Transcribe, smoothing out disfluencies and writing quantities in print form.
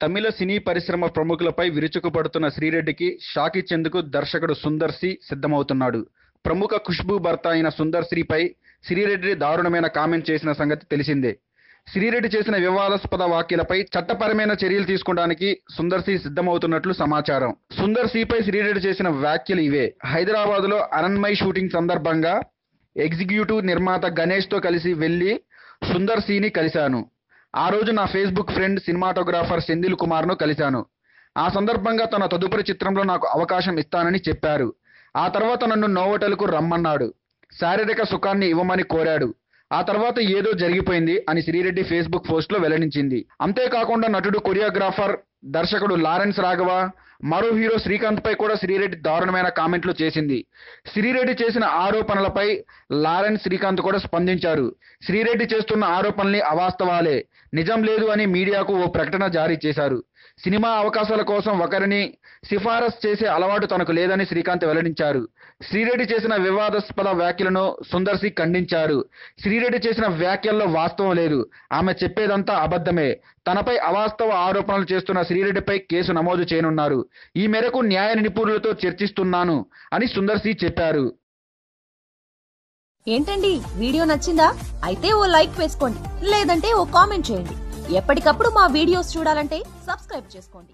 తమిళ సినీ పరిశ్రమ ప్రముఖులపై విరుచుకుపడుతున్న శ్రీరెడ్డికి షాక్ ఇచ్చేందుకు దర్శకుడు సుందర్ సి సిద్ధమవుతున్నాడు. ప్రముఖ ఖుష్బూ భర్త అయిన సుందర్ శ్రీపై శ్రీరెడ్డి దారుణమైన కామెంట్ చేసిన సంగతి తెలిసిందే. శ్రీరెడ్డి చేసిన వివాదాస్పద వ్యాఖ్యలపై చట్టపరమైన చర్యలు తీసుకోవడానికి సుందర్ సి సిద్ధమవుతున్నట్లు సమాచారం. సుందర్ సిపై శ్రీరెడ్డి చేసిన వ్యాఖ్యలు ఇవే. హైదరాబాద్లో అరణ్మయ్ షూటింగ్ సందర్భంగా ఎగ్జిక్యూటివ్ నిర్మాత గణేష్తో కలిసి వెళ్లి సుందర్ సిని కలిశాను. ఆ రోజు నా ఫేస్బుక్ ఫ్రెండ్ సినిమాటోగ్రాఫర్ సెంధిల్ కుమార్ను కలిశాను. ఆ సందర్భంగా తన తదుపరి చిత్రంలో నాకు అవకాశం ఇస్తానని చెప్పారు. ఆ తర్వాత నన్ను నోవోటల్కు రమ్మన్నాడు. శారీరక సుఖాన్ని ఇవ్వమని కోరాడు. ఆ తర్వాత ఏదో జరిగిపోయింది అని శ్రీరెడ్డి ఫేస్బుక్ పోస్ట్లో వెల్లడించింది. అంతేకాకుండా నటుడు, కొరియోగ్రాఫర్, దర్శకుడు లారెన్స్ రాఘవ, మరో హీరో శ్రీకాంత్ పై కూడా శ్రీరెడ్డి దారుణమైన కామెంట్లు చేసింది. శ్రీరెడ్డి చేసిన ఆరోపణలపై లారెన్స్, శ్రీకాంత్ కూడా స్పందించారు. శ్రీరెడ్డి చేస్తున్న ఆరోపణల్ని అవాస్తవాలే, నిజం లేదు అని మీడియాకు ఓ ప్రకటన జారీ చేశారు. సినిమా అవకాశాల కోసం ఒకరిని సిఫారసు చేసే అలవాటు తనకు లేదని శ్రీకాంత్ వెల్లడించారు. శ్రీరెడ్డి చేసిన వివాదాస్పద వ్యాఖ్యలను సుందర్ సి ఖండించారు. శ్రీరెడ్డి చేసిన వ్యాఖ్యల్లో వాస్తవం లేదు, ఆమె చెప్పేదంతా అబద్ధమే. తనపై అవాస్తవ ఆరోపణలు చేస్తున్న శ్రీరెడ్డిపై కేసు నమోదు చేయనున్నారు. ఈ మేరకు న్యాయ నిపుణులతో చర్చిస్తున్నాను అని సుందర్ సి చెప్పారు. ఏంటండి, వీడియో నచ్చిందా? అయితే ఓ లైక్ వేసుకోండి, లేదంటే ఓ కామెంట్ చేయండి. ఎప్పటికప్పుడు మా వీడియోస్ చూడాలంటే సబ్స్క్రైబ్ చేసుకోండి.